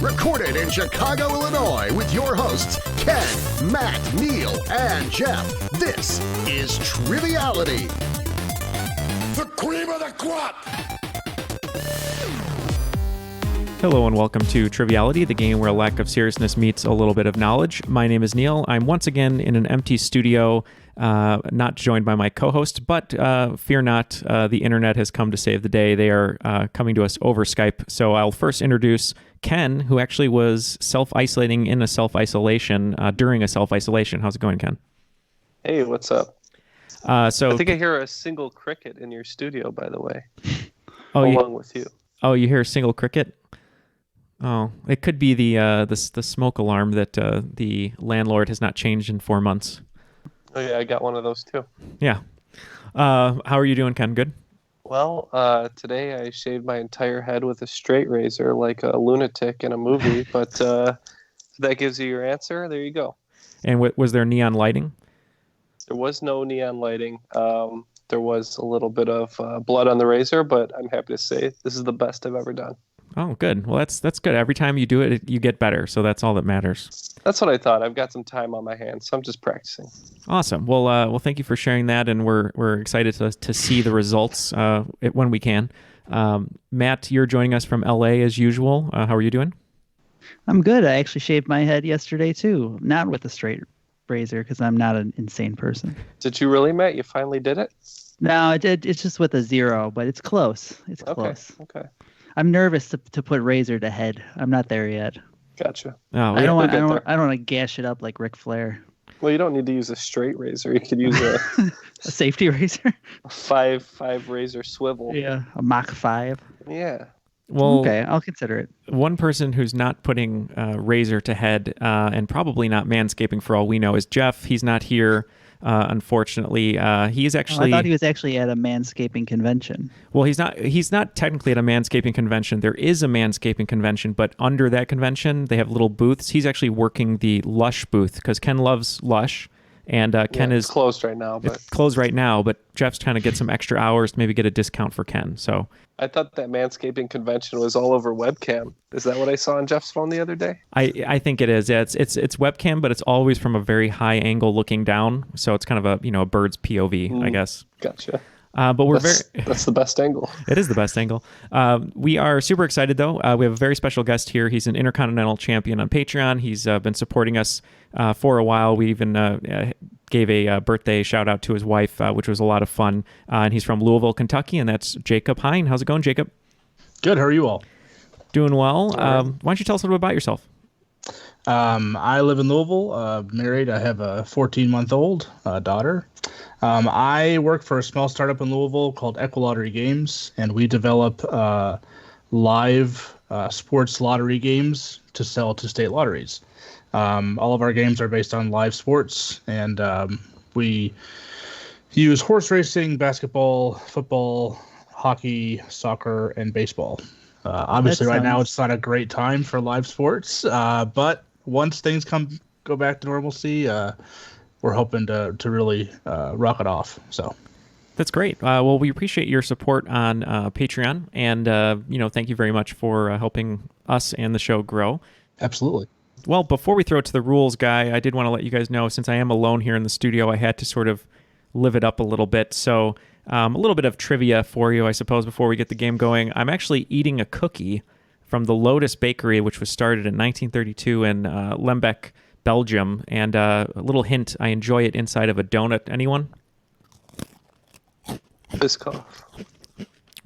Recorded in Chicago, Illinois, with your hosts, Ken, Matt, Neal, and Jeff. This is Triviality. The cream of the crop! Hello and welcome to Triviality, the game where a lack of seriousness meets a little bit of knowledge. My name is Neal. I'm once again in an empty studio, not joined by my co-host, but fear not, the internet has come to save the day. They are coming to us over Skype. So I'll first introduce Ken, who actually was self-isolating in a self-isolation during a self-isolation. How's it going, Ken? Hey, what's up? So I think I hear a single cricket in your studio, by the way, oh, along with you. Oh, you hear a single cricket? Oh, it could be the smoke alarm that the landlord has not changed in 4 months. Oh yeah, I got one of those too. Yeah. How are you doing, Ken? Good? Well, today I shaved my entire head with a straight razor like a lunatic in a movie, but if that gives you your answer, there you go. And was there neon lighting? There was no neon lighting. There was a little bit of blood on the razor, but I'm happy to say this is the best I've ever done. Oh, good. Well, that's good. Every time you do it, you get better. So that's all that matters. That's what I thought. I've got some time on my hands, so I'm just practicing. Awesome. Well, thank you for sharing that, and we're excited to see the results when we can. Matt, you're joining us from LA as usual. How are you doing? I'm good. I actually shaved my head yesterday too, not with a straight razor because I'm not an insane person. Did you really, Matt? You finally did it? No, it's just with a zero, but it's close. It's close. Okay. I'm nervous to put razor to head. I'm not there yet. Gotcha. Oh, I don't want to gash it up like Ric Flair. Well, you don't need to use a straight razor. You could use a a safety razor. A five razor swivel. Yeah, a Mach 5. Yeah. Well, okay, I'll consider it. One person who's not putting razor to head and probably not manscaping for all we know is Jeff. He's not here. Unfortunately, he is actually. I thought he was actually at a manscaping convention. Well, he's not. He's not technically at a manscaping convention. There is a manscaping convention, but under that convention, they have little booths. He's actually working the Lush booth because Ken loves Lush, and Ken is closed right now. But it's closed right now. But Jeff's trying to get some extra hours to maybe get a discount for Ken. So I thought that manscaping convention was all over webcam. Is that what I saw on Jeff's phone the other day? I think it is. Yeah, it's webcam, but it's always from a very high angle looking down. So it's kind of a bird's POV, I guess. Gotcha. But that's the best angle. It is the best angle. We are super excited though. We have a very special guest here. He's an Intercontinental Champion on Patreon. He's been supporting us for a while. We even gave a birthday shout out to his wife, which was a lot of fun. And he's from Louisville, Kentucky, and that's Jacob Hein. How's it going, Jacob? Good. How are you all? Doing well. Why don't you tell us a little bit about yourself? I live in Louisville, married. I have a 14-month-old daughter. I work for a small startup in Louisville called Equilottery Games, and we develop live sports lottery games to sell to state lotteries. All of our games are based on live sports, and we use horse racing, basketball, football, hockey, soccer, and baseball. Obviously, right now it's not a great time for live sports, but once things go back to normalcy, we're hoping to really rock it off. So that's great. Well, we appreciate your support on Patreon, and thank you very much for helping us and the show grow. Absolutely. Well, before we throw it to the rules guy, I did want to let you guys know, since I am alone here in the studio, I had to sort of live it up a little bit. So a little bit of trivia for you, I suppose, before we get the game going. I'm actually eating a cookie from the Lotus Bakery, which was started in 1932 in Lembeck, Belgium. And a little hint, I enjoy it inside of a donut. Anyone? Biscoff.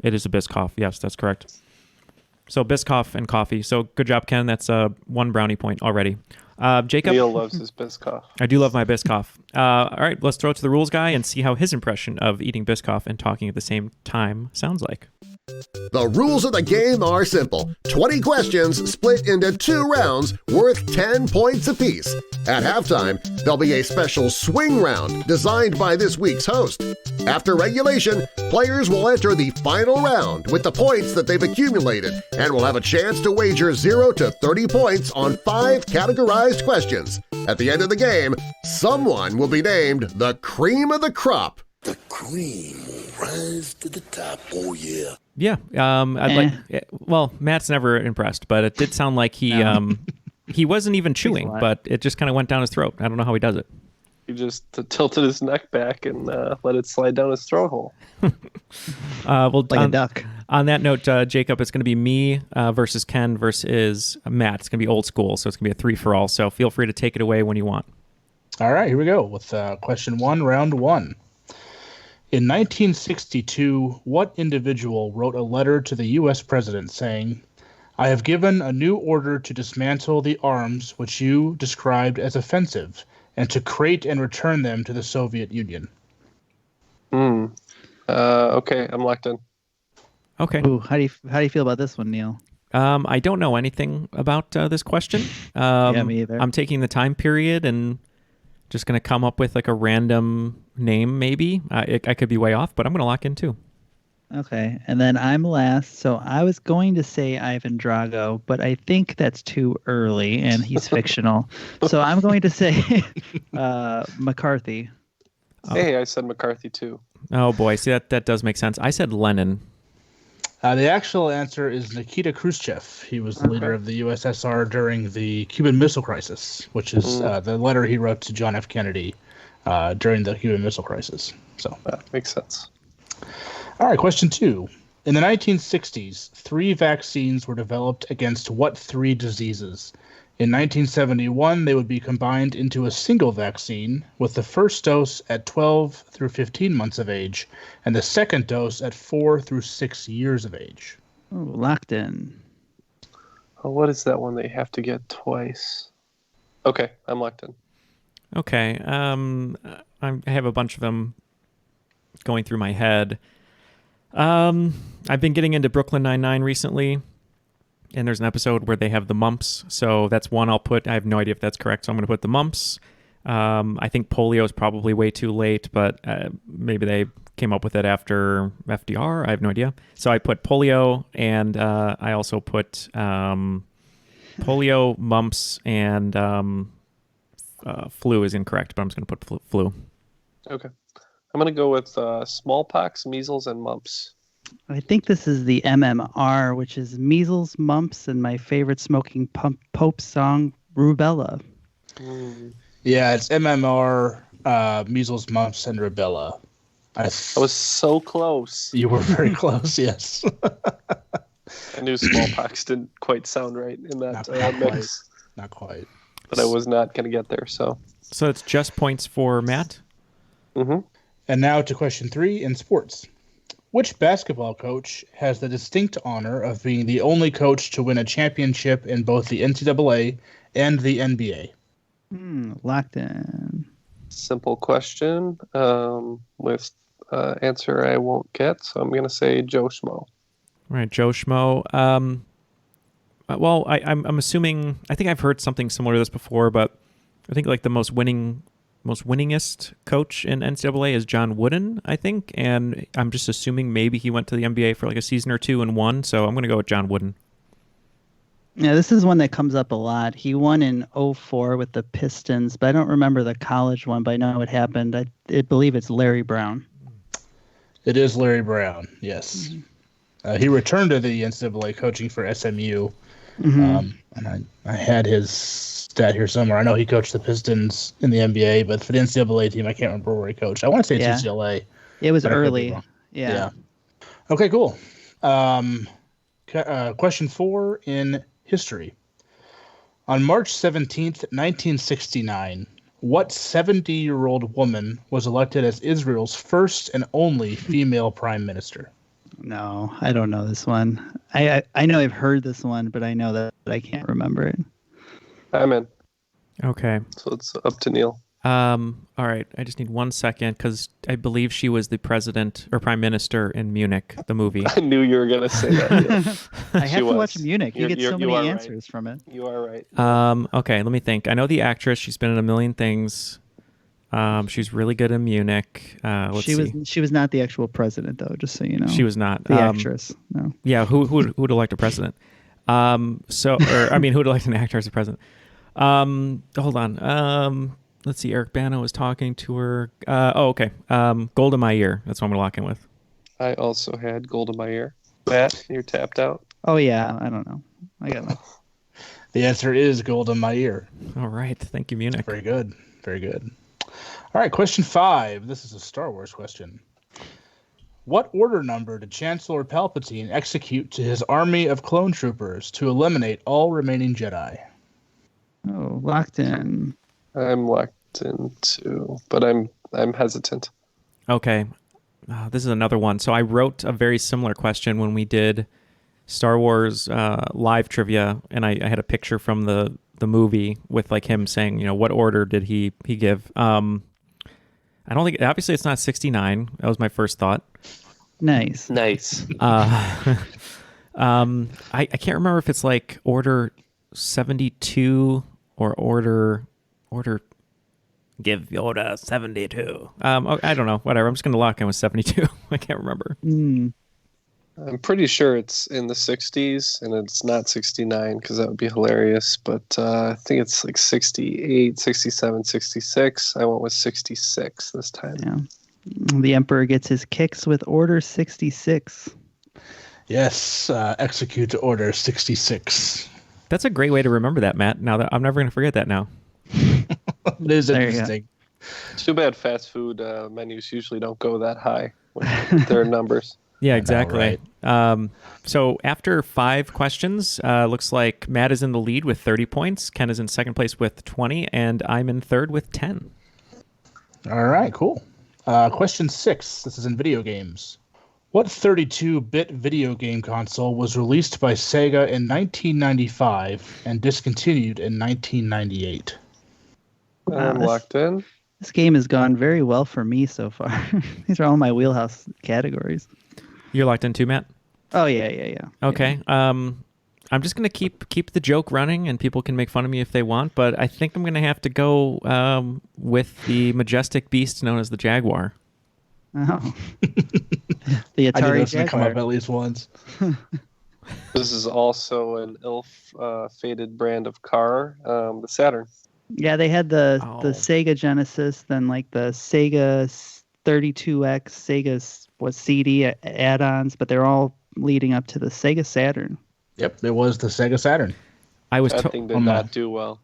It is a Biscoff. Yes, that's correct. So Biscoff and coffee. So good job, Ken. That's one brownie point already. Jacob? Neal loves his Biscoff. I do love my Biscoff. All right, let's throw it to the rules guy and see how his impression of eating Biscoff and talking at the same time sounds like. The rules of the game are simple. 20 questions split into 2 rounds worth 10 points apiece. At halftime, there'll be a special swing round designed by this week's host. After regulation, players will enter the final round with the points that they've accumulated and will have a chance to wager 0 to 30 points on 5 categorized questions. At the end of the game, someone will be named the cream of the crop. The cream will rise to the top. Oh, yeah. Yeah. Well, Matt's never impressed, but it did sound like he he wasn't even chewing, but it just kind of went down his throat. I don't know how he does it. He just tilted his neck back and let it slide down his throat hole. Well, Like a duck. On that note, Jacob, it's going to be me versus Ken versus Matt. It's going to be old school, so it's going to be a 3-for-all. So feel free to take it away when you want. All right, here we go with question 1, round 1. In 1962, what individual wrote a letter to the U.S. president saying, "I have given a new order to dismantle the arms which you described as offensive and to crate and return them to the Soviet Union"? Okay, I'm locked in. Okay. Ooh, how do you feel about this one, Neal? I don't know anything about this question. Yeah, me either. I'm taking the time period and just going to come up with like a random name, maybe. I could be way off, but I'm going to lock in too. Okay, and then I'm last. So I was going to say Ivan Drago, but I think that's too early, and he's fictional. So I'm going to say McCarthy. Hey, I said McCarthy too. Oh boy, see that does make sense. I said Lenin. The actual answer is Nikita Khrushchev. He was the leader of the USSR during the Cuban Missile Crisis, which is the letter he wrote to John F. Kennedy during the Cuban Missile Crisis. So makes sense. All right, question 2. In the 1960s, 3 vaccines were developed against what 3 diseases? In 1971, they would be combined into a single vaccine, with the first dose at 12 through 15 months of age, and the second dose at 4 through 6 years of age. Ooh, locked in. Oh, what is that one that you have to get twice? Okay, I'm locked in. Okay. I have a bunch of them going through my head. I've been getting into Brooklyn Nine-Nine recently, and there's an episode where they have the mumps. So that's one I'll put. I have no idea if that's correct, so I'm going to put the mumps. I think polio is probably way too late, but maybe they came up with it after FDR. I have no idea. So I put polio, and I also put polio, mumps, and flu is incorrect, but I'm just going to put flu. Okay. I'm going to go with smallpox, measles, and mumps. I think this is the MMR, which is measles, mumps, and my favorite Smoking Pope song, Rubella. Yeah, it's MMR, measles, mumps, and rubella. I was so close. You were very close, yes. I knew smallpox didn't quite sound right in that mix. Not quite. But I was not going to get there, so. So it's just points for Matt? Mm-hmm. And now to question 3 in sports. Which basketball coach has the distinct honor of being the only coach to win a championship in both the NCAA and the NBA? Locked in. Simple question with answer I won't get, so I'm going to say Joe Schmo. All right, Joe Schmo. Well, I'm assuming, I think I've heard something similar to this before, but I think like the most winningest coach in NCAA is John Wooden, I think, and I'm just assuming maybe he went to the NBA for like a season or two and won, so I'm going to go with John Wooden. Yeah, this is one that comes up a lot. He won in 2004 with the Pistons, but I don't remember the college one, but I know it happened. I believe it's Larry Brown. It is Larry Brown, yes. He returned to the NCAA coaching for SMU, and I had his stat here somewhere. I know he coached the Pistons in the NBA, but for the NCAA team, I can't remember where he coached. I want to say it's UCLA. It was early. Yeah. Okay, cool. Question 4 in history. On March 17th, 1969, what 70-year-old woman was elected as Israel's first and only female prime minister? No, I don't know this one. I know I've heard this one, but I know that I can't remember it. I'm in. Okay. So it's up to Neal. All right. I just need 1 second because I believe she was the president or prime minister in Munich, the movie. I knew you were going to say that. I have to watch Munich. You get so many answers from it. You are right. Okay, let me think. I know the actress. She's been in a million things. She's really good in Munich. Let's see. She was not the actual president, though, just so you know. She was not. The actress, no. Yeah, who'd elect a president? Who'd elect an actor as a president? Hold on. Let's see. Eric Bana was talking to her. Okay. Golda Meir. That's what I'm going to lock in with. I also had gold in my ear. Matt, you're tapped out. Oh yeah, I don't know. I got my. The answer is gold in my ear. All right. Thank you, Munich. Very good. Very good. All right, question 5. This is a Star Wars question. What order number did Chancellor Palpatine execute to his army of clone troopers to eliminate all remaining Jedi? Oh, locked in. I'm locked in too, but I'm hesitant. Okay. This is another one. So I wrote a very similar question when we did Star Wars live trivia, and I had a picture from the movie with like him saying, what order did he give? I don't think, obviously it's not 69. That was my first thought. Nice. I can't remember if it's like order 72 or order give Yoda 72. I don't know. Whatever. I'm just going to lock in with 72. I can't remember. I'm pretty sure it's in the 60s, and it's not 69 because that would be hilarious. But I think it's like 68, 67, 66. I went with 66 this time. Yeah. The Emperor gets his kicks with Order 66. Yes, execute Order 66. That's a great way to remember that, Matt. Now that I'm never going to forget that now. It is There you interesting. Too bad fast food menus usually don't go that high with their numbers. Yeah, exactly. Right. So after 5 questions, looks like Matt is in the lead with 30 points. Ken is in second place with 20, and I'm in third with 10. All right, cool. Question 6. This is in video games. What 32-bit video game console was released by Sega in 1995 and discontinued in 1998? I'm locked in. This game has gone very well for me so far. These are all my wheelhouse categories. You're locked in too, Matt? Oh, yeah. Okay. I'm just going to keep the joke running, and people can make fun of me if they want, but I think I'm going to have to go with the majestic beast known as the Jaguar. Oh. The I knew Atari this was going to come up Jaguar. at least once. This is also an ill-fated brand of car, the Saturn. Yeah, they had the Oh. Sega Genesis, then like the Sega 32X, Sega's CD add-ons, but they're all leading up to the Sega Saturn. Yep, it was the Sega Saturn. I was That thing did not do well.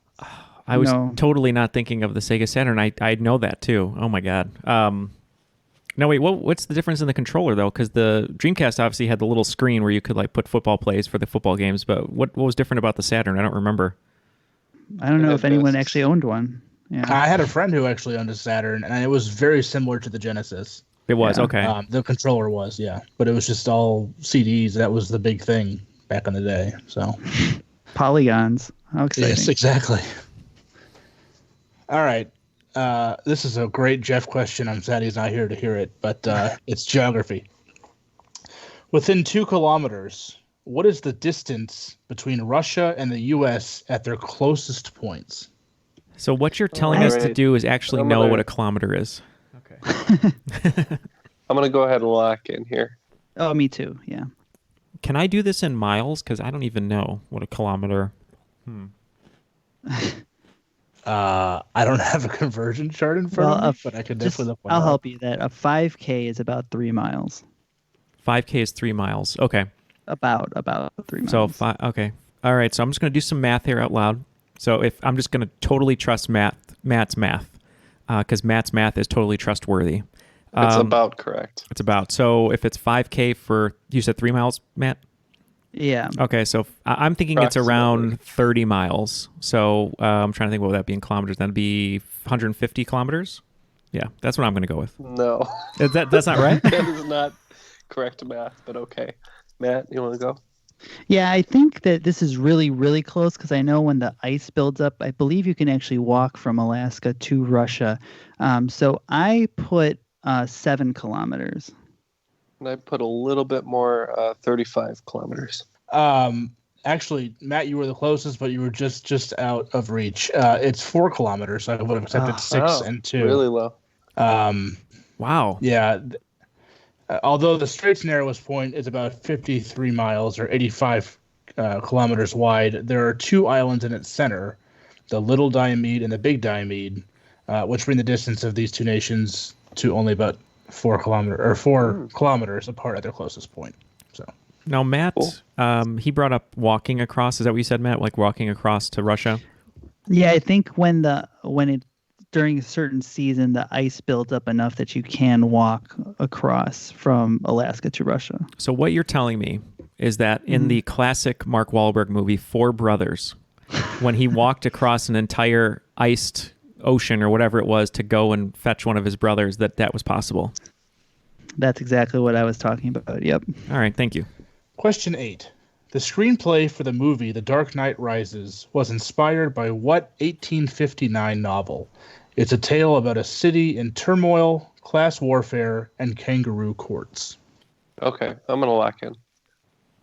No. totally not thinking of the Sega Saturn. I know that too. Oh my god. No wait, what's the difference in the controller though? Because the Dreamcast obviously had the little screen where you could like put football plays for the football games, but what was different about the Saturn? I don't remember. I don't know if anyone Discs. actually owned one. Yeah. I had a friend who actually owned a Saturn, and it was very similar to the Genesis. It was Yeah. okay. The controller was, yeah. But it was just all CDs. That was the big thing back in the day. So Polygons. How exciting. yes, exactly. All right. This is a great Jeff question. I'm sad he's not here to hear it, but it's geography. Within 2 kilometers, what is the distance between Russia and the U.S. at their closest points? So what you're telling us to Alright. do is actually I'm know gonna- what a kilometer is. I'm going to go ahead and lock in here. Oh, me too. Yeah. Can I do this in miles? Because I don't even know what a kilometer. I don't have a conversion chart in front of me, but I could definitely look one I'll up. help you. That a 5K is about 3 miles. 5K is 3 miles. Okay. About 3 miles. So okay. All right. So I'm just going to do some math here out loud. So if I'm just going to totally trust Matt's math, because Matt's math is totally trustworthy. It's about correct. It's about. So if it's 5K for, you said 3 miles, Matt? Yeah. Okay. So I'm thinking it's around 30 miles. So I'm trying to think what would that be in kilometers. That'd be 150 kilometers. Yeah, that's what I'm going to go with. No, That's not right? that is not correct math, but okay. Matt, you want to go? Yeah, I think that this is really, really close because I know when the ice builds up, I believe you can actually walk from Alaska to Russia. So I put 7 kilometers. And I put a little bit more, 35 kilometers. Actually, Matt, you were the closest, but you were just out of reach. It's 4 kilometers. So I would have accepted 6 and 2. Really low. Wow. Yeah. Although the straight's narrowest point is about 53 miles or 85 kilometers wide, there are 2 islands in its center, the Little Diomede and the Big Diomede, which bring the distance of these 2 nations to only about 4 kilometers apart at their closest point. So Now, Matt, Cool. he brought up walking across. Is that what you said, Matt? Like walking across to Russia? Yeah, I think when it during a certain season the ice builds up enough that you can walk across from Alaska to Russia. So what you're telling me is that in the classic Mark Wahlberg movie, Four Brothers, when he walked across an entire iced ocean or whatever it was to go and fetch one of his brothers, that was possible. That's exactly what I was talking about. Yep. All right, thank you. Question 8. The screenplay for the movie The Dark Knight Rises was inspired by what 1859 novel? It's a tale about a city in turmoil, class warfare, and kangaroo courts. Okay, I'm gonna lock in.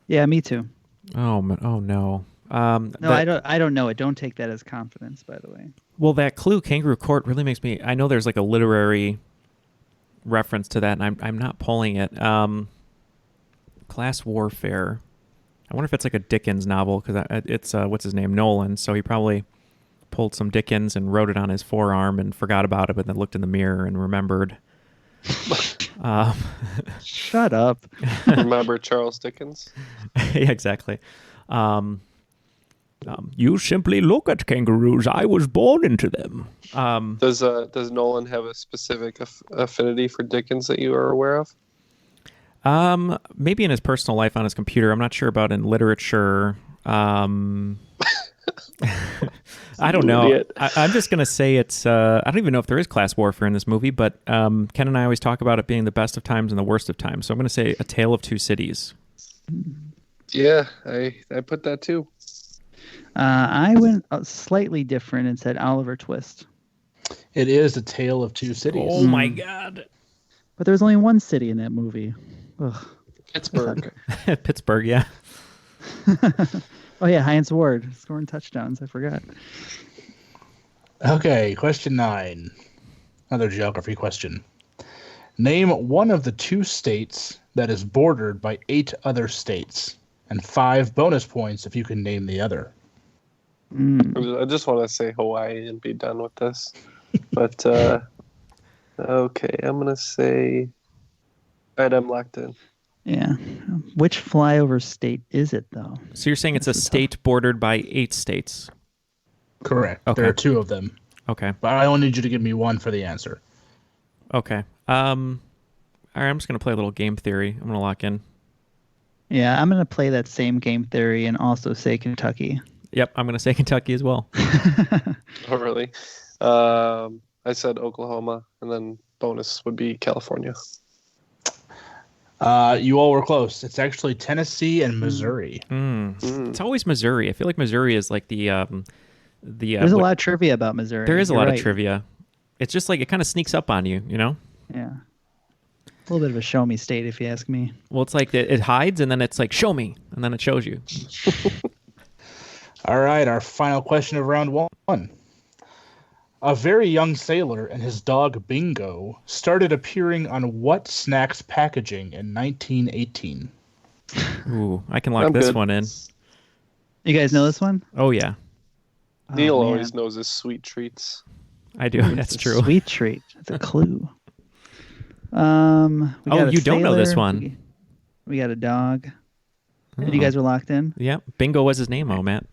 Yeah, me too. Oh no. No, I don't know it. Don't take that as confidence, by the way. Well, that clue, kangaroo court, really makes me. I know there's like a literary reference to that, and I'm not pulling it. Class warfare. I wonder if it's like a Dickens novel because it's what's his name, Nolan. So he probably pulled some Dickens and wrote it on his forearm and forgot about it, but then looked in the mirror and remembered. Shut up. Remember Charles Dickens? Yeah, exactly. You simply look at kangaroos. I was born into them. Does Nolan have a specific affinity for Dickens that you are aware of? Maybe in his personal life on his computer. I'm not sure about in literature. I don't know. I'm just going to say it's, I don't even know if there is class warfare in this movie, but Ken and I always talk about it being the best of times and the worst of times. So I'm going to say A Tale of Two Cities. Yeah, I put that too. I went slightly different and said Oliver Twist. It is A Tale of Two Cities. Oh my God. But there was only one city in that movie. Ugh. Pittsburgh. Pittsburgh, yeah. Oh, yeah, Heinz Ward scoring touchdowns. I forgot. Okay, question 9. Another geography question. Name one of the 2 states that is bordered by 8 other states, and 5 bonus points if you can name the other. I just want to say Hawaii and be done with this. But, okay, I'm going to say... All right, I'm locked in. Yeah. Which flyover state is it, though? So you're saying it's a state bordered by 8 states? Correct. Okay. There are 2 of them. Okay. But I only need you to give me one for the answer. Okay. All right, I'm just going to play a little game theory. I'm going to lock in. Yeah, I'm going to play that same game theory and also say Kentucky. Yep, I'm going to say Kentucky as well. Oh, really? I said Oklahoma, and then bonus would be California. You all were close. It's actually Tennessee and Missouri. It's always Missouri. I feel like Missouri is like the There's a lot of trivia about Missouri. There is a You're lot right. of trivia. It's just like it kind of sneaks up on you, you know? Yeah. A little bit of a show me state, if you ask me. Well, it's like it hides and then it's like, show me. And then it shows you. All right, our final question of round 1. A very young sailor and his dog Bingo started appearing on what snack's packaging in 1918? Ooh, I can lock I'm this good. one in. You guys know this one? Oh, yeah. Neal man. always knows his sweet treats. I do. That's true. Sweet treat. That's a clue. We got a you don't know this sailor, one. We got a dog. Oh. You guys were locked in? Yeah. Bingo was his name, Matt.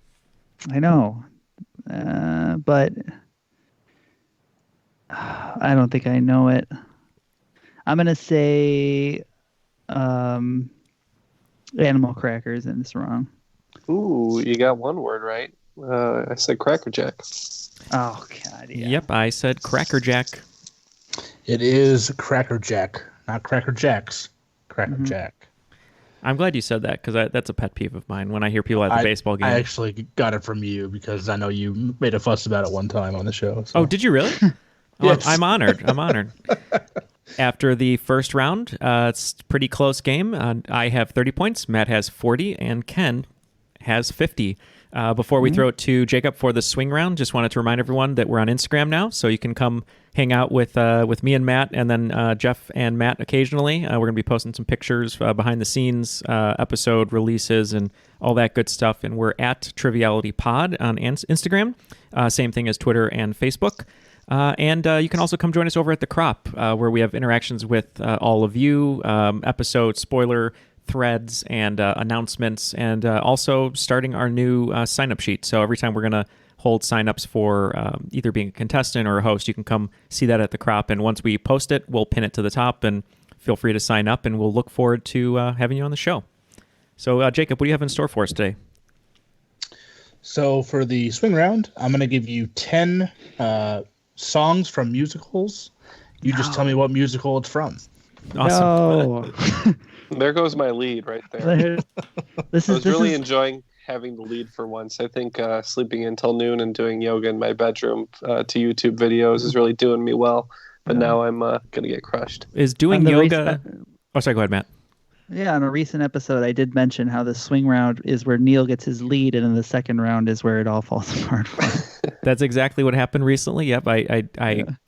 I know. But I don't think I know it. I'm going to say animal crackers, and it's wrong. Ooh, you got one word right. I said Cracker Jack. Oh, God. Yeah. Yep, I said Cracker Jack. It is Cracker Jack, not Cracker Jacks. Cracker Jack. I'm glad you said that because that's a pet peeve of mine when I hear people at the baseball game. I actually got it from you because I know you made a fuss about it one time on the show. So. Oh, did you really? Yes. I'm honored. I'm honored. After the first round, it's a pretty close game. I have 30 points, Matt has 40, and Ken has 50. Before we throw it to Jacob for the swing round, just wanted to remind everyone that we're on Instagram now, so you can come hang out with me and Matt, and then Jeff and Matt occasionally. We're going to be posting some pictures, behind the scenes, episode releases, and all that good stuff. And we're at Triviality Pod on Instagram. Same thing as Twitter and Facebook. And you can also come join us over at The Crop, where we have interactions with all of you, episode spoiler threads and announcements, and also starting our new sign-up sheet. So every time we're going to hold sign-ups for either being a contestant or a host, you can come see that at The Crop. And once we post it, we'll pin it to the top, and feel free to sign up, and we'll look forward to having you on the show. So, Jacob, what do you have in store for us today? So for the swing round, I'm going to give you 10 songs from musicals. You just tell me what musical it's from. Awesome. No. There goes my lead right there. I was really enjoying having the lead for once. I think sleeping until noon and doing yoga in my bedroom to YouTube videos is really doing me well. But now I'm going to get crushed. Is doing yoga... Oh, sorry, go ahead, Matt. Yeah, on a recent episode, I did mention how the swing round is where Neal gets his lead, and then the second round is where it all falls apart for him. That's exactly what happened recently. Yep, I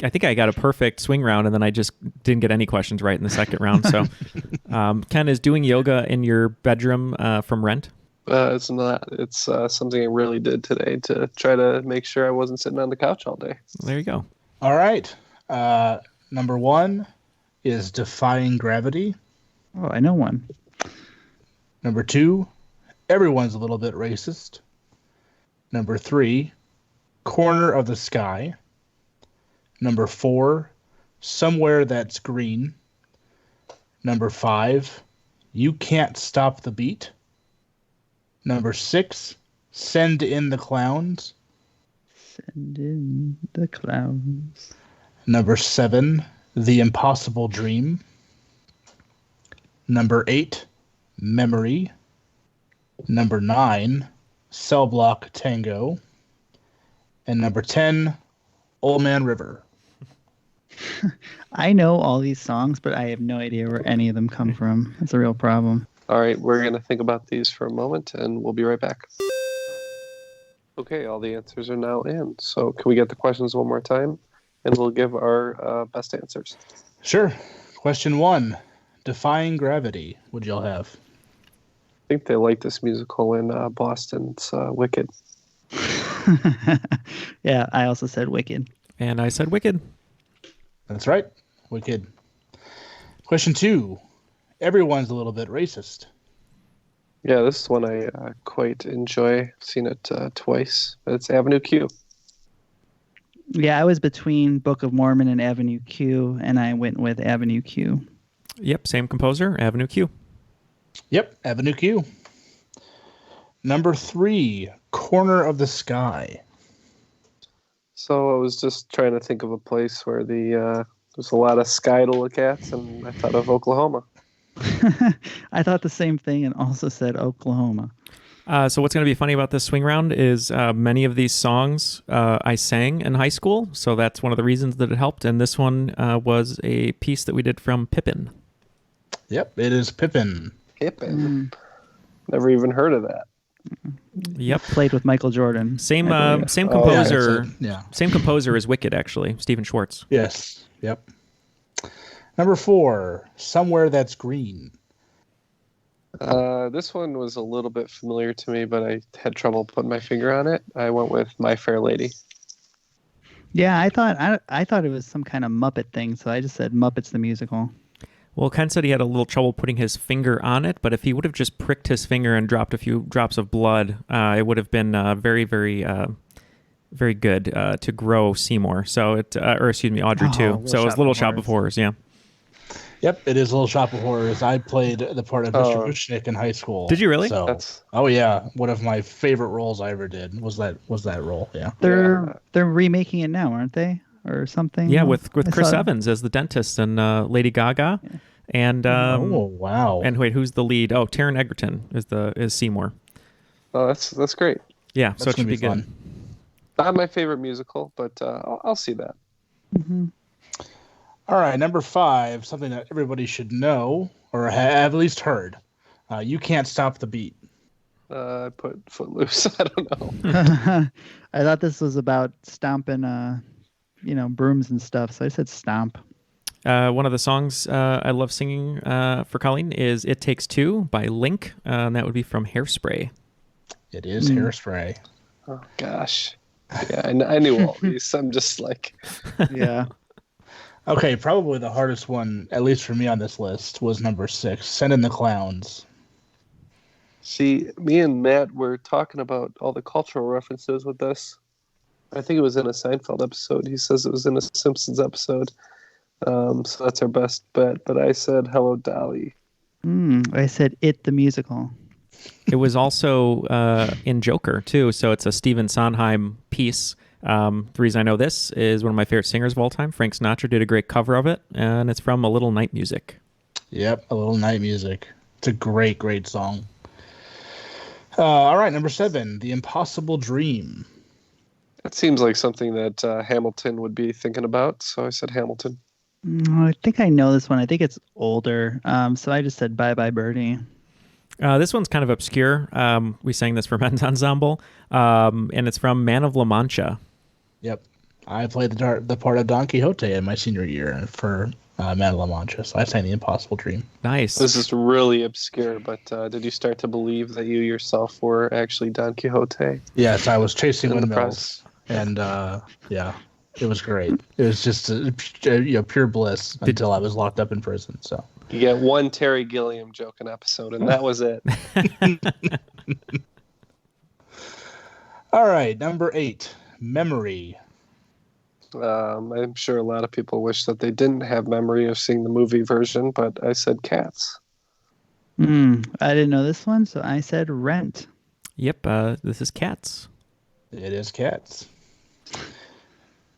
think I got a perfect swing round, and then I just didn't get any questions right in the second round. So, Ken, is doing yoga in your bedroom from Rent? It's not. It's something I really did today to try to make sure I wasn't sitting on the couch all day. There you go. All right. Number 1 is Defying Gravity. Oh, I know one. Number 2, Everyone's a Little Bit Racist. Number 3, Corner of the Sky. Number 4, Somewhere That's Green. Number 5, You Can't Stop the Beat. Number 6, Send in the Clowns. Send in the clowns. Number 7, The Impossible Dream. Number 8, Memory. Number 9, Cell Block Tango. And number 10, Old Man River. I know all these songs, but I have no idea where any of them come from. That's a real problem. All right, we're going to think about these for a moment, and we'll be right back. Okay, all the answers are now in. So can we get the questions one more time? And we'll give our best answers. Sure. Question 1. Defying Gravity. What'd y'all have? I think they like this musical in Boston. It's Wicked. Yeah, I also said Wicked. And I said Wicked. That's right. Wicked. Question 2. Everyone's a Little Bit Racist. Yeah, this is one I quite enjoy. I've seen it twice. But it's Avenue Q. Yeah, I was between Book of Mormon and Avenue Q, and I went with Avenue Q. Yep, same composer, Avenue Q. Yep, Avenue Q. Number 3, Corner of the Sky. So I was just trying to think of a place where there's a lot of sky to look at, and I thought of Oklahoma. I thought the same thing and also said Oklahoma. So what's going to be funny about this swing round is many of these songs I sang in high school, so that's one of the reasons that it helped. And this one was a piece that we did from Pippin. Yep, it is Pippin. Pippin. Never even heard of that. Yep, played with Michael Jordan. Same composer. Yeah. Same composer as Wicked, actually, Stephen Schwartz. Yes. Yep. Number 4, Somewhere That's Green. This one was a little bit familiar to me, but I had trouble putting my finger on it. I went with My Fair Lady. Yeah, I thought it was some kind of Muppet thing, so I just said Muppets the Musical. Well, Ken said he had a little trouble putting his finger on it, but if he would have just pricked his finger and dropped a few drops of blood, it would have been very, very, very good to grow Seymour. So Audrey too. So it was Little Shop of Horrors. Yeah. Yep, it is Little Shop of Horrors. I played the part of Mr. Bushnick in high school. Did you really? So, oh yeah, one of my favorite roles I ever did was that role. Yeah. They're remaking it now, aren't they? Or something? Yeah, with Chris Evans as the dentist and Lady Gaga. Yeah. And oh wow! And wait, who's the lead? Oh, Taron Egerton is Seymour. Oh, that's great. Yeah, that's so it should be fun. Good. Not my favorite musical, but I'll see that. Mm-hmm. All right, number 5, something that everybody should know or have at least heard. You Can't Stop the Beat. I put Footloose. I don't know. I thought this was about stomping, brooms and stuff, so I said stomp. One of the songs I love singing for Colleen is It Takes Two by Link, and that would be from Hairspray. It is Hairspray. Oh, gosh. Yeah, I knew all these. I'm just like, Yeah. Okay, probably the hardest one, at least for me on this list, was number 6, Send in the Clowns. see, me and Matt were talking about all the cultural references with this. I think it was in a Seinfeld episode. He says it was in a Simpsons episode. So that's our best bet. But I said Hello Dolly. I said It the Musical. It was also in Joker, too, so it's a Stephen Sondheim piece. The reason I know this is one of my favorite singers of all time. Frank Sinatra did a great cover of it, and it's from A Little Night Music. Yep, A Little Night Music. It's a great, great song. All right, number 7, The Impossible Dream. That seems like something that Hamilton would be thinking about. So I said Hamilton. I think I know this one. I think it's older. So I just said Bye Bye Birdie. This one's kind of obscure. We sang this for Men's Ensemble, and it's from Man of La Mancha. Yep. I played the part of Don Quixote in my senior year for Man of La Mancha, so I sang The Impossible Dream. Nice. This is really obscure, but did you start to believe that you yourself were actually Don Quixote? Yes, I was chasing In the windmills, and yeah, it was great. It was just pure bliss until I was locked up in prison. So You get one Terry Gilliam joke an episode, and that was it. All right, number 8, Memory. I'm sure a lot of people wish that they didn't have memory of seeing the movie version, but I said Cats. I didn't know this one, so I said Rent. Yep, this is Cats. It is Cats.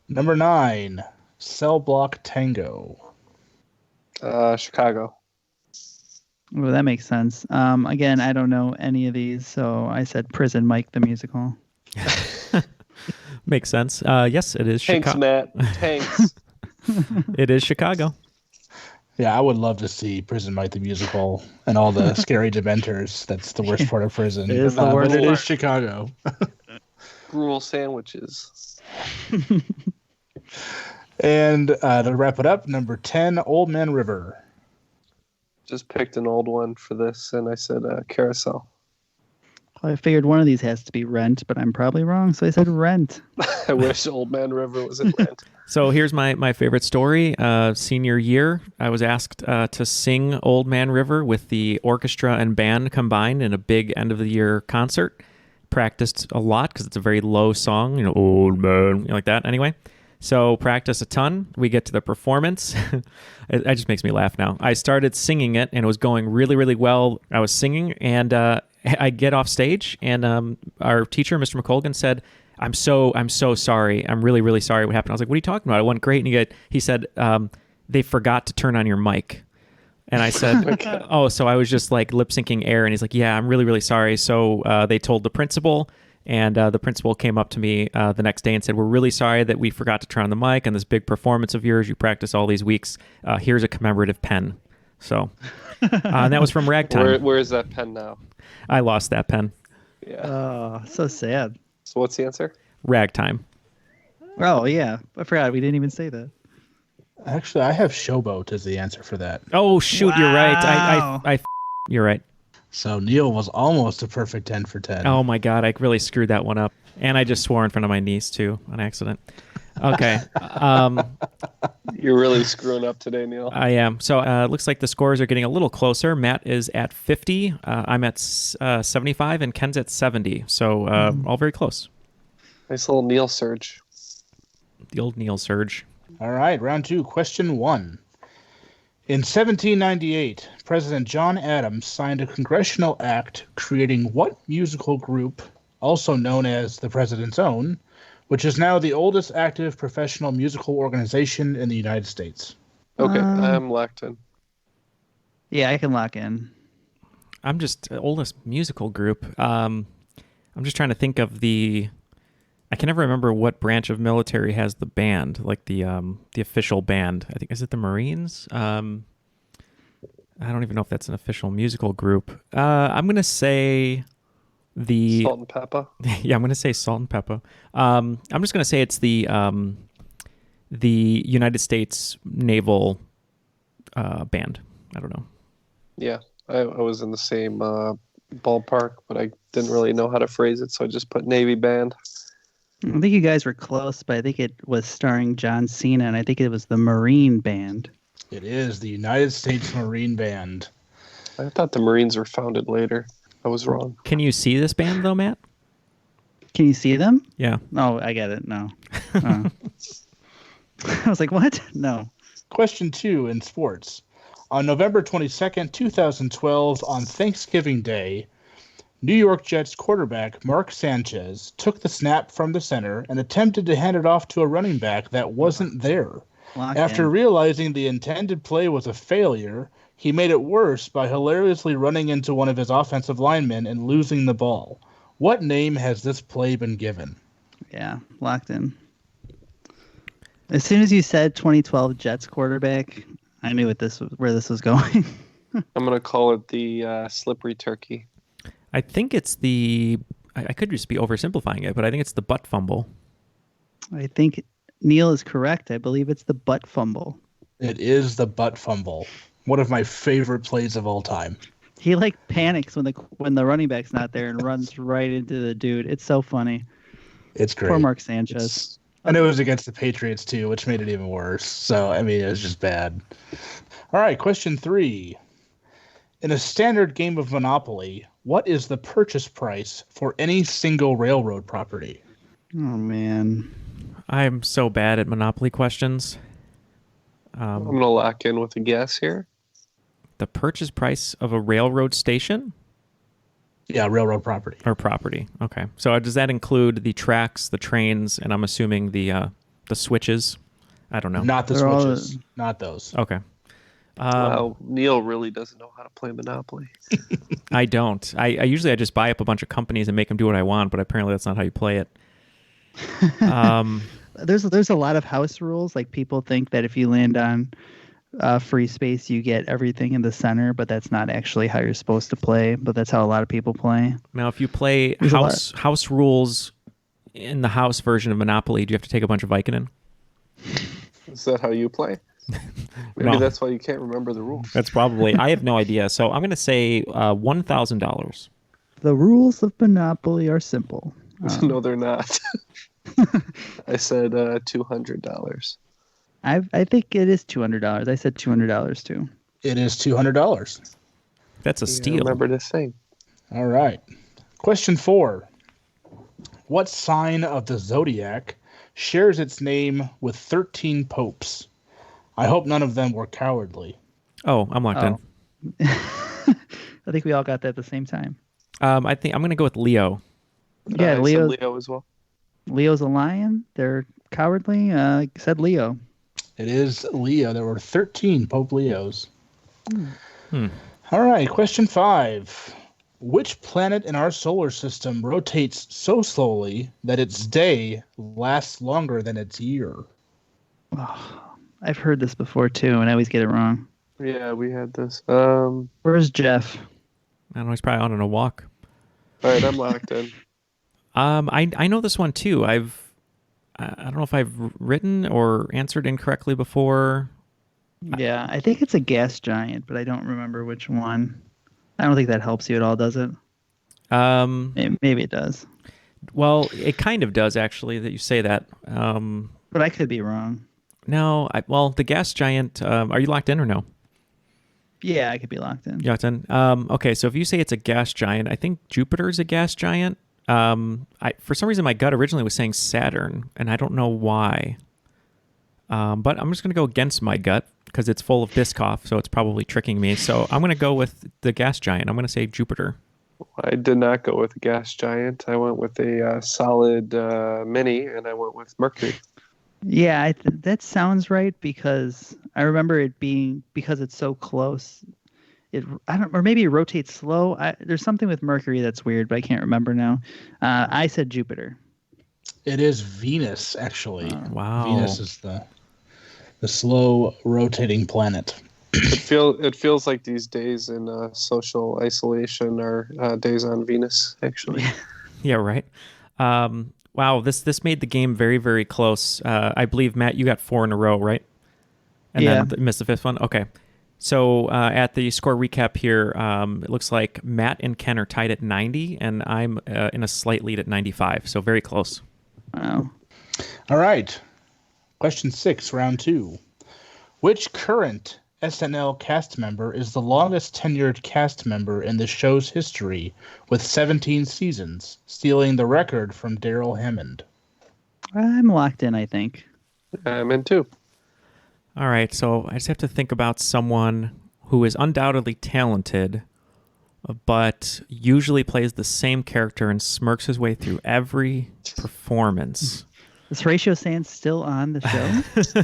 Number 9, Cell Block Tango. Chicago. Well, that makes sense. Again, I don't know any of these, so I said Prison Mike the Musical. Makes sense. Yes, it is Thanks, Chicago. Matt. Thanks. It is Chicago. Yeah, I would love to see Prison Mike the Musical and all the scary dementors. That's the worst part of prison. It is the worst but it is part. Chicago. Gruel sandwiches. And to wrap it up, number 10, Old Man River. Just picked an old one for this, and I said Carousel. Well, I figured one of these has to be Rent, but I'm probably wrong, so I said Rent. I wish Old Man River was in Rent. So here's my favorite story. Senior year, I was asked to sing Old Man River with the orchestra and band combined in a big end-of-the-year concert. Practiced a lot because it's a very low song, Old Man, like that. Anyway, so practice a ton. We get to the performance. It just makes me laugh now. I started singing it, and it was going really, really well. I was singing, and I get off stage, and our teacher, Mr. McColgan, said, I'm so sorry. I'm really, really sorry what happened. I was like, what are you talking about? It went great. And he said, they forgot to turn on your mic. And I said, oh, so I was just like lip syncing air. And he's like, yeah, I'm really, really sorry. So they told the principal, and the principal came up to me the next day and said, we're really sorry that we forgot to turn on the mic and this big performance of yours. You practiced all these weeks. Here's a commemorative pen. So and that was from Ragtime. Where is that pen now? I lost that pen. Yeah. Oh, so sad. So what's the answer? Ragtime. Oh, yeah. I forgot. We didn't even say that. Actually, I have Showboat as the answer for that. Oh, shoot, You're right. Wow. You're right. So Neal was almost a perfect 10 for 10. Oh my God, I really screwed that one up. And I just swore in front of my niece too, on accident. Okay. You're really screwing up today, Neal. I am. So it looks like the scores are getting a little closer. Matt is at 50. I'm at 75, and Ken's at 70. So all very close. Nice little Neal surge. The old Neal surge. All right, round 2, question 1. In 1798, President John Adams signed a congressional act creating what musical group, also known as the President's Own, which is now the oldest active professional musical organization in the United States? Okay, I'm locked in. Yeah, I can lock in. I'm just oldest musical group. I'm just trying to think of the... I can never remember what branch of military has the band, like the official band. I think, is it the Marines? I don't even know if that's an official musical group. I'm gonna say the Salt and Pepper. Yeah, I'm gonna say Salt and Pepper. I'm just gonna say it's the United States Naval band. I don't know. Yeah, I was in the same ballpark, but I didn't really know how to phrase it, so I just put Navy band. I think you guys were close, but I think it was starring John Cena, and I think it was the Marine Band. It is the United States Marine Band. I thought the Marines were founded later. I was wrong. Can you see this band though, Matt? Can you see them? Yeah. Oh, I get it. No. I was like, what? No. Question 2 in sports. On November 22nd, 2012, on Thanksgiving Day, New York Jets quarterback Mark Sanchez took the snap from the center and attempted to hand it off to a running back that wasn't there. After realizing the intended play was a failure, he made it worse by hilariously running into one of his offensive linemen and losing the ball. What name has this play been given? Yeah, locked in. As soon as you said 2012 Jets quarterback, I knew where this was going. I'm going to call it the slippery turkey. I think it's I could just be oversimplifying it, but I think it's the butt fumble. I think Neal is correct. I believe it's the butt fumble. It is the butt fumble. One of my favorite plays of all time. He panics when the running back's not there and runs right into the dude. It's so funny. It's great. Poor Mark Sanchez. And it was against the Patriots too, which made it even worse. So, I mean, it was just bad. All right, question 3. In a standard game of Monopoly, what is the purchase price for any single railroad property? Oh, man. I'm so bad at Monopoly questions. I'm going to lock in with a guess here. The purchase price of a railroad station? Yeah, railroad property. Or property. Okay. So does that include the tracks, the trains, and I'm assuming the switches? I don't know. Not the switches. Not those. Okay. Wow, Neal really doesn't know how to play Monopoly. I don't. I usually just buy up a bunch of companies and make them do what I want, but apparently that's not how you play it. There's a lot of house rules. Like people think that if you land on free space, you get everything in the center, but that's not actually how you're supposed to play. But that's how a lot of people play. Now, if you play house rules in the house version of Monopoly, do you have to take a bunch of Vicodin? Is that how you play? Maybe that's why you can't remember the rules. That's probably. I have no idea. So I'm going to say $1,000. The rules of Monopoly are simple. No, they're not. I said $200. I think it is $200. I said $200 too. It is $200. That's a steal. Remember to sing. All right. Question 4. What sign of the zodiac shares its name with 13 popes? I hope none of them were cowardly. Oh, I'm locked in. I think we all got that at the same time. I think I'm going to go with Leo. Yeah, Leo as well. Leo's a lion. They're cowardly. Said Leo. It is Leo. There were 13 Pope Leos. All right, question 5. Which planet in our solar system rotates so slowly that its day lasts longer than its year? Oh, I've heard this before too, and I always get it wrong. Yeah, we had this. Where's Jeff? I don't know. He's probably out on a walk. All right, I'm locked in. I know this one too. I don't know if I've written or answered incorrectly before. Yeah, I think it's a gas giant, but I don't remember which one. I don't think that helps you at all, does it? Maybe it does. Well, it kind of does actually that you say that. But I could be wrong. No, the gas giant. Are you locked in or no? Yeah, I could be locked in. You locked in. Okay, so if you say it's a gas giant, I think Jupiter's a gas giant. For some reason, my gut originally was saying Saturn, and I don't know why. But I'm just going to go against my gut because it's full of Biscoff, so it's probably tricking me. So I'm going to go with the gas giant. I'm going to say Jupiter. I did not go with a gas giant. I went with a solid mini, and I went with Mercury. Yeah, that sounds right because I remember it being because it's so close. Or maybe it rotates slow. There's something with Mercury that's weird, but I can't remember now. I said Jupiter. It is Venus, actually. Wow. Venus is the slow rotating planet. It feels like these days in social isolation are days on Venus, actually. Yeah, right. Wow, this made the game very, very close. I believe, Matt, you got 4 in a row, right? And then missed the 5th one? Okay. So at the score recap here, it looks like Matt and Ken are tied at 90, and I'm in a slight lead at 95, so very close. Wow. All right. Question 6, round 2. Which current SNL cast member is the longest tenured cast member in the show's history with 17 seasons, stealing the record from Daryl Hammond? I'm locked in, I think. I'm in too. All right, so I just have to think about someone who is undoubtedly talented, but usually plays the same character and smirks his way through every performance. Is Horatio Sands still on the show?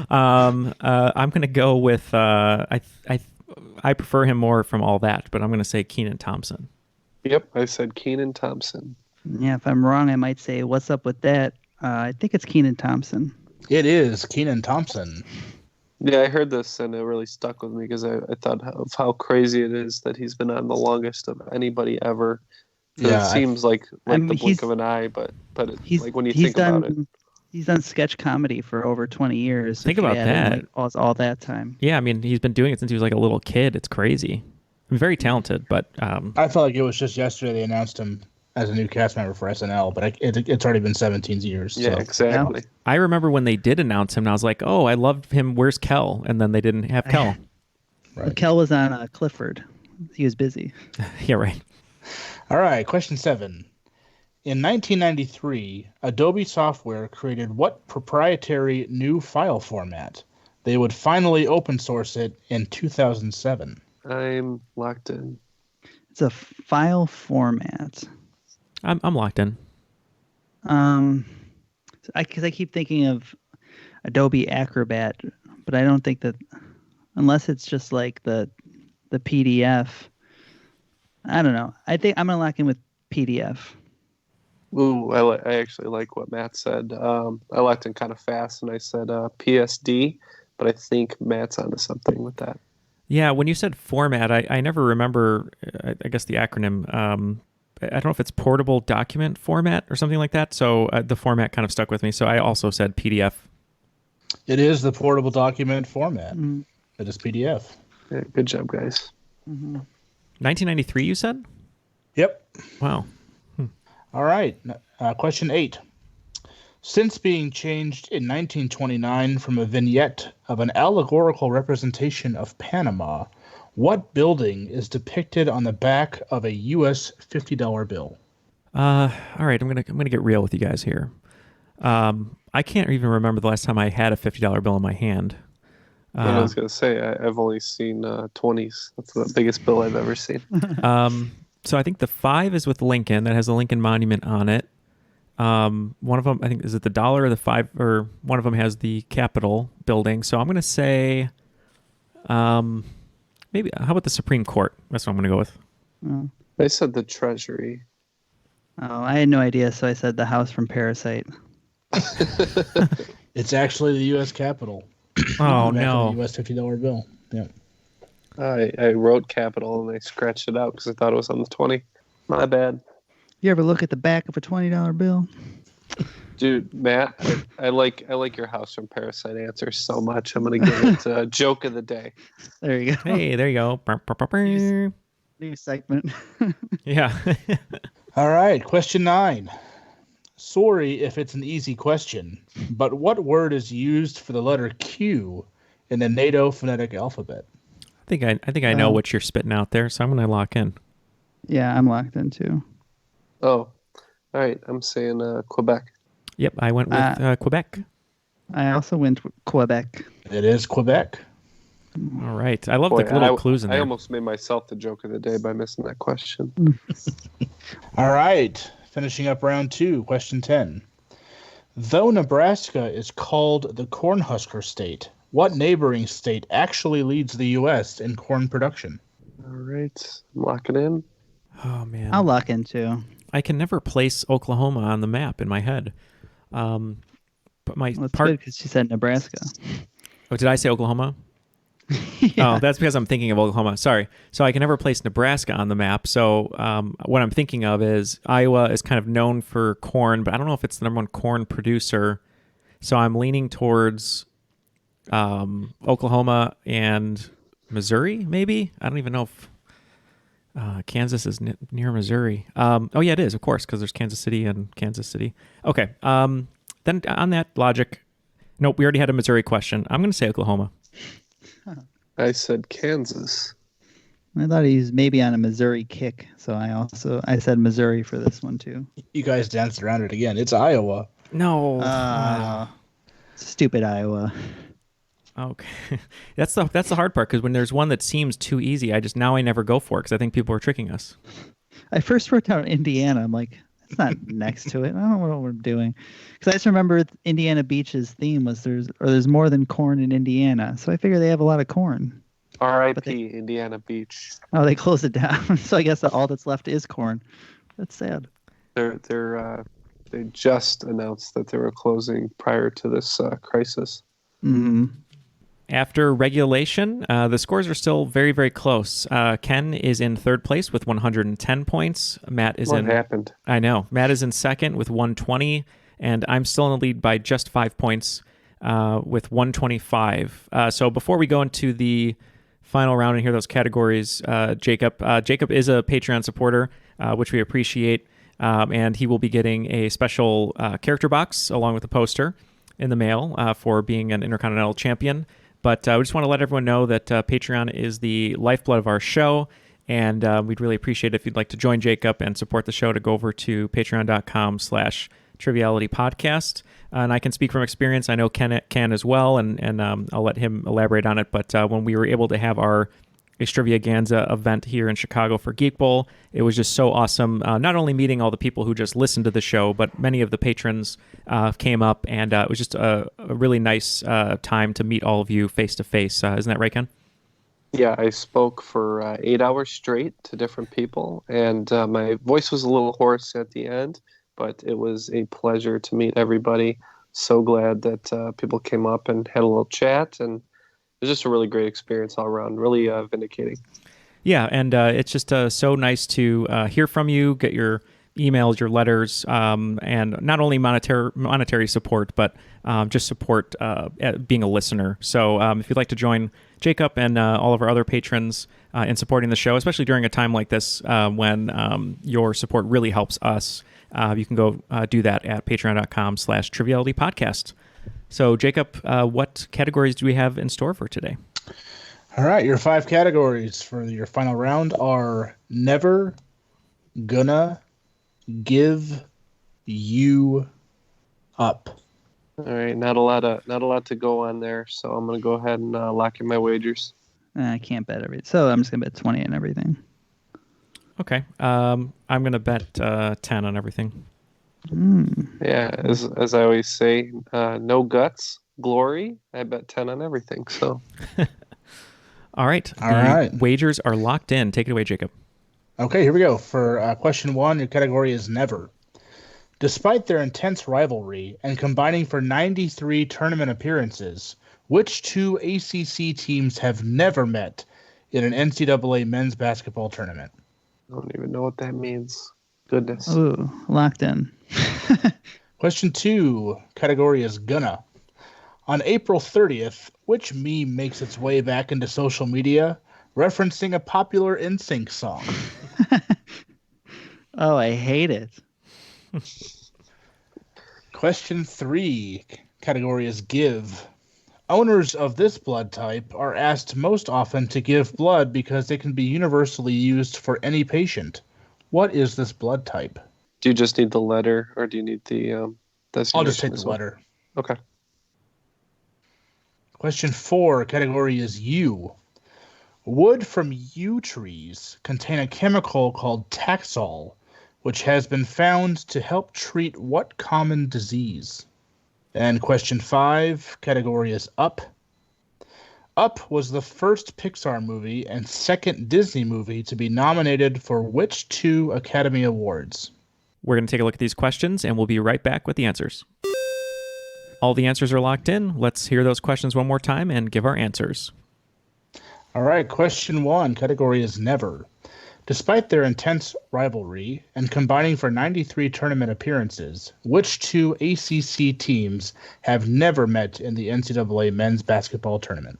I'm going to go with, I prefer him more from all that, but I'm going to say Kenan Thompson. Yep, I said Kenan Thompson. Yeah, if I'm wrong, I might say, what's up with that? I think it's Kenan Thompson. It is Kenan Thompson. Yeah, I heard this and it really stuck with me because I thought of how crazy it is that he's been on the longest of anybody ever. Yeah, it seems like the blink he's- of an eye, but He's like when you he's think done, about it. He's done sketch comedy for over 20 years. Think if you about add in, that. like, all that time. Yeah, I mean, he's been doing it since he was like a little kid. It's crazy. I'm very talented, but I felt like it was just yesterday they announced him as a new cast member for SNL, but it's already been 17 years. Yeah, so. exactly. I remember when they did announce him, and I was like, oh, I loved him. Where's Kel? And then they didn't have Kel. Right. Kel was on Clifford. He was busy. Yeah, right. All right, question 7. In 1993, Adobe Software created what proprietary new file format? They would finally open source it in 2007. I'm locked in. It's a file format. I'm locked in. Because I keep thinking of Adobe Acrobat, but I don't think that, unless it's just like the PDF. I don't know. I think I'm gonna lock in with PDF. Ooh, I actually like what Matt said. I locked in kind of fast and I said PSD, but I think Matt's onto something with that. Yeah, when you said format, I never remember, I guess, the acronym. I don't know if it's portable document format or something like that. So the format kind of stuck with me. So I also said PDF. It is the portable document format. Mm-hmm. It is PDF. Yeah, good job, guys. 1993, you said? Yep. Wow. All right. Question 8. Since being changed in 1929 from a vignette of an allegorical representation of Panama, what building is depicted on the back of a U.S. $50 bill? All right, I'm gonna get real with you guys here. I can't even remember the last time I had a $50 bill in my hand. I was going to say, I've only seen 20s. That's the biggest bill I've ever seen. So I think the 5 is with Lincoln. That has a Lincoln Monument on it. One of them, I think, is it the dollar or the 5? Or one of them has the Capitol building. So I'm going to say, maybe, how about the Supreme Court? That's what I'm going to go with. Oh. I said the Treasury. I had no idea, so I said the house from Parasite. It's actually the U.S. Capitol. Oh, Back no. on the U.S. $50 bill. Yeah. I wrote Capital and I scratched it out because I thought it was on the 20. My bad. You ever look at the back of a $20 bill? Dude, Matt, I like your House from Parasite answer so much. I'm going to give it joke of the day. There you go. Hey, there you go. New segment. Yeah. All right. Question 9. Sorry if it's an easy question, but what word is used for the letter Q in the NATO phonetic alphabet? I think I know what you're spitting out there, so I'm going to lock in. Yeah, I'm locked in too. Oh, all right. I'm saying Quebec. Yep, I went with Quebec. I also went with Quebec. It is Quebec. All right. I love Boy, the little clues in I there. almost made myself the joke of the day by missing that question. All right. Finishing up round 2, question 10. Though Nebraska is called the Cornhusker State, what neighboring state actually leads the U.S. in corn production? All right. Lock it in. Oh, man. I'll lock in too. I can never place Oklahoma on the map in my head. But my Well, it's part. good because she said Nebraska. Oh, did I say Oklahoma? Yeah. Oh, that's because I'm thinking of Oklahoma. Sorry. So I can never place Nebraska on the map. So what I'm thinking of is Iowa is kind of known for corn, but I don't know if it's the number one corn producer. So I'm leaning towards Oklahoma and Missouri, maybe. I don't even know if Kansas is near Missouri. Oh, yeah, it is, of course, because there's Kansas City and Kansas City. Okay. Then on that logic, nope, we already had a Missouri question. I'm going to say Oklahoma. I said Kansas. I thought he was maybe on a Missouri kick, so I said Missouri for this one too. You guys danced around it again. It's Iowa. No. Stupid Iowa. Okay. That's the hard part, because when there's one that seems too easy, I never go for it because I think people are tricking us. I first wrote down Indiana. I'm like, it's not next to it. I don't know what we're doing. Because I just remember Indiana Beach's theme was there's more than corn in Indiana. So I figure they have a lot of corn. R.I.P. Indiana Beach. Oh, they closed it down. So I guess all that's left is corn. That's sad. They just announced that they were closing prior to this crisis. Mm-hmm. After regulation, the scores are still very, very close. Ken is in third place with 110 points. What happened? I know. Matt is in second with 120, and I'm still in the lead by just 5 points with 125. So before we go into the final round and hear those categories, Jacob is a Patreon supporter, which we appreciate, and he will be getting a special character box along with a poster in the mail for being an Intercontinental Champion. But we just want to let everyone know that Patreon is the lifeblood of our show, and we'd really appreciate it if you'd like to join Jacob and support the show to go over to patreon.com/Triviality Podcast. And I can speak from experience. I know Ken can as well, and I'll let him elaborate on it. But when we were able to have our Extravaganza event here in Chicago for Geek Bowl, it was just so awesome. Not only meeting all the people who just listened to the show, but many of the patrons came up, and it was just a really nice time to meet all of you face to face. Isn't that right, Ken? Yeah, I spoke for 8 hours straight to different people, and my voice was a little hoarse at the end, but it was a pleasure to meet everybody. So glad that people came up and had a little chat, and it was just a really great experience all around, really vindicating. Yeah, and it's just so nice to hear from you, get your emails, your letters, and not only monetary support, but just support at being a listener. So if you'd like to join Jacob and all of our other patrons in supporting the show, especially during a time like this when your support really helps us, you can go do that at patreon.com/Triviality Podcast. So, Jacob, what categories do we have in store for today? All right, your 5 categories for your final round are never gonna give you up. All right, not a lot to go on there, so I'm gonna go ahead and lock in my wagers. I can't bet everything, so I'm just gonna bet 20 on everything. Okay, I'm gonna bet 10 on everything. Yeah, as I always say, no guts, glory. I bet 10 on everything. So, all right. The wagers are locked in. Take it away, Jacob. Okay, here we go. For question 1, your category is never. Despite their intense rivalry and combining for 93 tournament appearances, which 2 ACC teams have never met in an NCAA men's basketball tournament? I don't even know what that means. Goodness. Ooh, locked in. Question 2, category is gonna. On April 30th, which meme makes its way back into social media referencing a popular NSYNC song? Oh, I hate it. Question 3, category is give. Owners of this blood type are asked most often to give blood because it can be universally used for any patient. What is this blood type? Do you just need the letter, or do you need the I'll just take the letter. Okay. Question 4, category is U. Wood from yew trees contain a chemical called Taxol, which has been found to help treat what common disease? And question 5, category is Up. Up was the first Pixar movie and second Disney movie to be nominated for which 2 Academy Awards? We're going to take a look at these questions, and we'll be right back with the answers. All the answers are locked in. Let's hear those questions one more time and give our answers. All right, question 1, category is never. Despite their intense rivalry and combining for 93 tournament appearances, which 2 ACC teams have never met in the NCAA men's basketball tournament?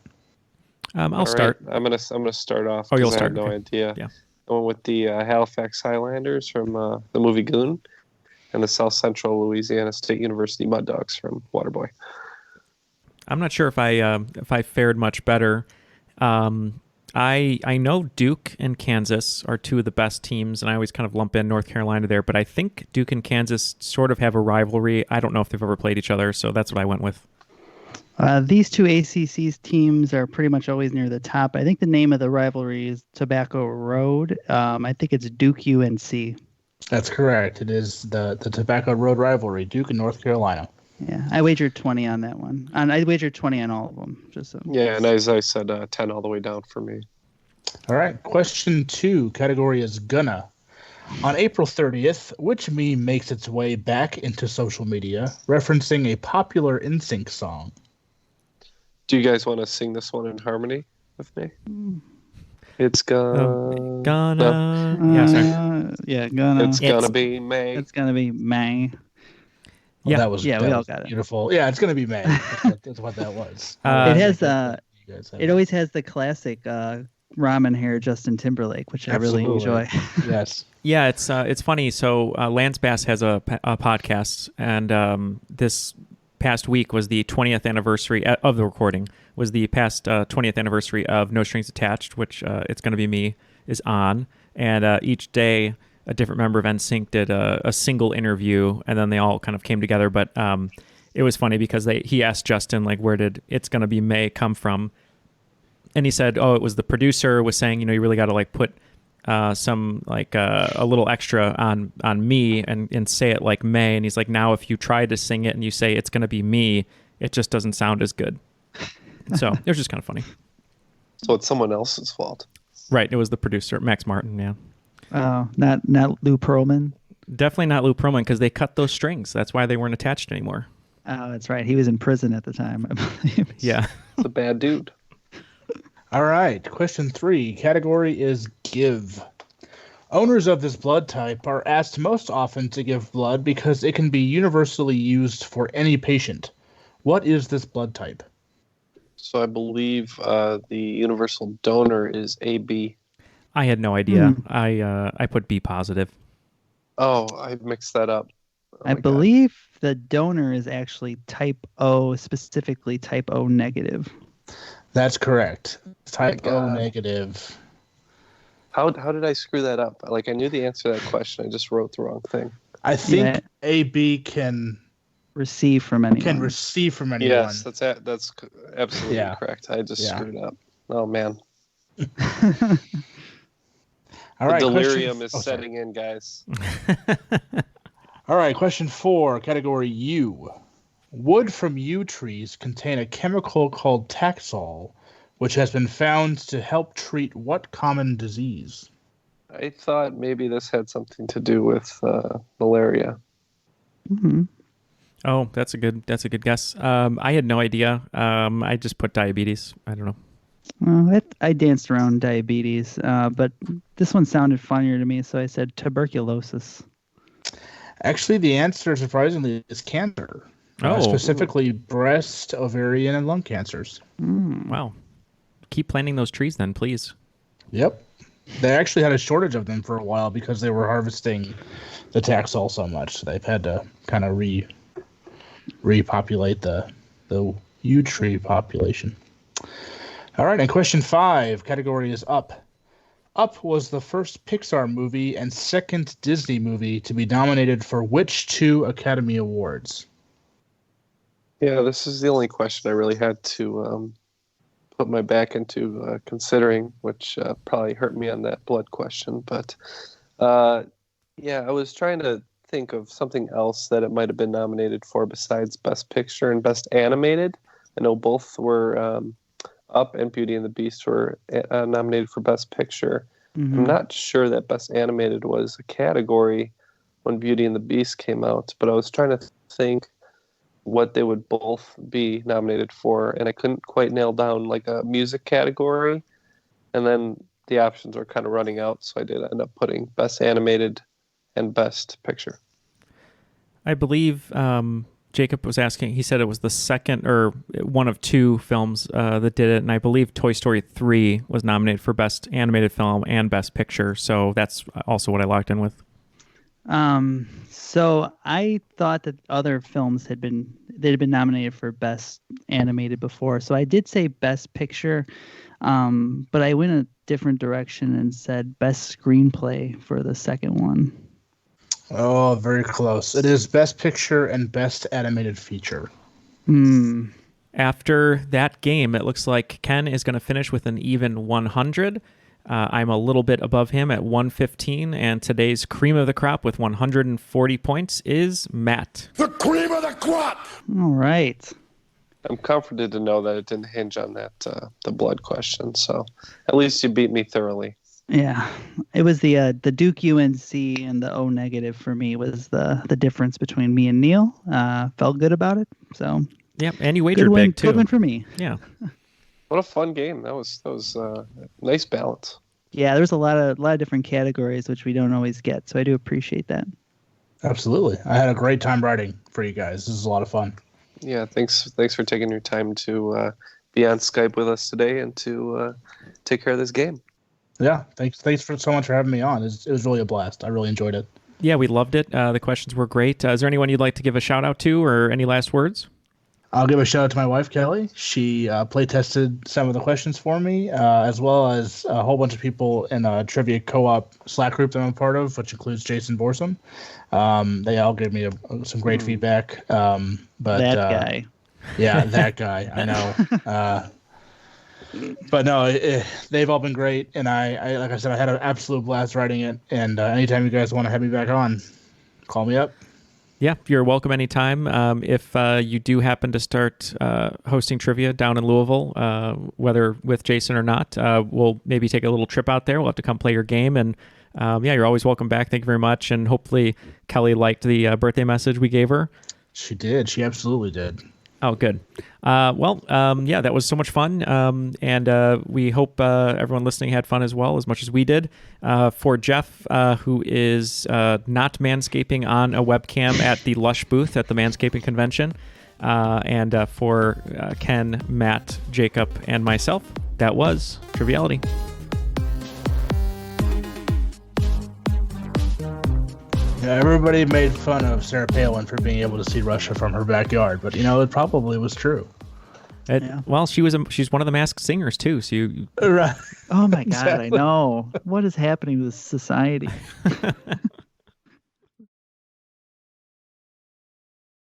I'll start. I'm gonna start off. Oh, you'll I start. have no idea. Yeah. I went with the Halifax Highlanders from the movie Goon, and the South Central Louisiana State University Mud Dogs from Waterboy. I'm not sure if I fared much better. I know Duke and Kansas are two of the best teams, and I always kind of lump in North Carolina there, but I think Duke and Kansas sort of have a rivalry. I don't know if they've ever played each other, so that's what I went with. These two ACC's teams are pretty much always near the top. I think the name of the rivalry is Tobacco Road. I think it's Duke UNC. That's correct. It is the Tobacco Road rivalry, Duke and North Carolina. Yeah, I wagered 20 on that one. I wagered 20 on all of them. Just so. Yeah, and as I said, 10 all the way down for me. All right, question 2, category is Gunna. On April 30th, which meme makes its way back into social media, referencing a popular NSYNC song? Do you guys want to sing this one in harmony with me? It's gonna... Yeah, sorry. Yeah, gonna. It's gonna be May. It's gonna be May. Well, Yeah. that We all was got it. beautiful. Yeah, it's gonna be May. That's what that was. It has You guys have it always has the classic ramen hair Justin Timberlake, which I really Absolutely. enjoy. Yes. Yeah, it's funny. So Lance Bass has a podcast, and this past week was the 20th anniversary of the recording. Was the past 20th anniversary of No Strings Attached, which It's Gonna Be Me is on, and each day a different member of NSYNC did a single interview, and then they all kind of came together. But it was funny because he asked Justin, like, where did It's Gonna Be May come from? And he said, oh, it was the producer was saying, you really got to like put some like a little extra on me and say it like May. And he's like, now if you try to sing it and you say It's Gonna Be Me, it just doesn't sound as good. So it was just kind of funny. So it's someone else's fault. Right. It was the producer, Max Martin. Yeah. Oh, not Lou Pearlman. Definitely not Lou Pearlman, because they cut those strings. That's why they weren't attached anymore. Oh, that's right. He was in prison at the time, I believe. Yeah. It's a bad dude. All right, question 3, category is give. Owners of this blood type are asked most often to give blood because it can be universally used for any patient. What is this blood type? So I believe the universal donor is AB. I had no idea. I put B positive. Oh, I mixed that up. Oh I my God. believe the donor is actually type O, specifically type O negative. That's correct. Type Oh my O God. negative. How did I screw that up? Like, I knew the answer to that question. I just wrote the wrong thing. I think Yeah. AB can Receive from anyone. receive from anyone. Yes, that's absolutely Yeah. correct. I just Yeah. screwed up. Oh, man. All right, the delirium question- is sorry. setting in, guys. All right, question 4, category U. Wood from yew trees contain a chemical called Taxol, which has been found to help treat what common disease? I thought maybe this had something to do with malaria. Mhm. Oh, that's a good guess. I had no idea. I just put diabetes. I don't know. Well, I danced around diabetes, but this one sounded funnier to me, so I said tuberculosis. Actually, the answer, surprisingly, is cancer. Specifically breast, ovarian, and lung cancers. Wow. Keep planting those trees then, please. Yep. They actually had a shortage of them for a while because they were harvesting the Taxol so much. They've had to kind of repopulate the yew tree population. All right, and question 5, category is Up. Up was the first Pixar movie and second Disney movie to be nominated for which 2 Academy Awards? Yeah, this is the only question I really had to put my back into considering, which probably hurt me on that blood question. But yeah, I was trying to think of something else that it might have been nominated for besides Best Picture and Best Animated. I know both were Up and Beauty and the Beast were nominated for Best Picture. Mhm. I'm not sure that Best Animated was a category when Beauty and the Beast came out, but I was trying to think what they would both be nominated for, and I couldn't quite nail down like a music category. And then the options were kind of running out, so I did end up putting Best Animated and Best Picture. I believe Jacob was asking, he said it was the second or one of two films that did it, and I believe Toy Story 3 was nominated for Best Animated Film and Best Picture, so that's also what I locked in with. So I thought that other films had been nominated for Best Animated before, so I did say Best Picture, but I went a different direction and said Best Screenplay for the second one. Oh, very close. It is Best Picture and Best Animated Feature. After that game, it looks like Ken is going to finish with an even 100. I'm a little bit above him at 115, and today's cream of the crop with 140 points is Matt. The cream of the crop! All right. I'm comforted to know that it didn't hinge on that the blood question. So at least you beat me thoroughly. Yeah, it was the Duke UNC and the O negative for me was the difference between me and Neal. Felt good about it. So Yep, and you wagered big too. Good win for me. Yeah. What a fun game. That was nice balance. Yeah, there's a lot of different categories which we don't always get, so I do appreciate that. Absolutely. I had a great time writing for you guys. This is a lot of fun. Yeah, thanks for taking your time to be on Skype with us today and to take care of this game. Yeah, thanks for so much for having me on. It was really a blast. I really enjoyed it. Yeah, we loved it. The questions were great. Is there anyone you'd like to give a shout out to or any last words? I'll give a shout out to my wife, Kelly. She play tested some of the questions for me, as well as a whole bunch of people in a trivia co-op Slack group that I'm a part of, which includes Jason Borsum. They all gave me some great feedback. But that guy. Yeah, that guy. I know. But no, they've all been great, and I like I said, I had an absolute blast writing it. And anytime you guys want to have me back on, call me up. Yeah, you're welcome anytime. If you do happen to start hosting trivia down in Louisville, whether with Jason or not, we'll maybe take a little trip out there. We'll have to come play your game. And yeah, you're always welcome back. Thank you very much. And hopefully Kelly liked the birthday message we gave her. She did. She absolutely did. Oh, good. Yeah, that was so much fun. And we hope everyone listening had fun as well, as much as we did. For Jeff, who is not manscaping on a webcam at the Lush booth at the Manscaping Convention, and for Ken, Matt, Jacob, and myself, that was Triviality. Yeah, everybody made fun of Sarah Palin for being able to see Russia from her backyard, but it probably was true. Well, she's one of the Masked Singers too. So you Right. Oh my God, I know. What is happening with society?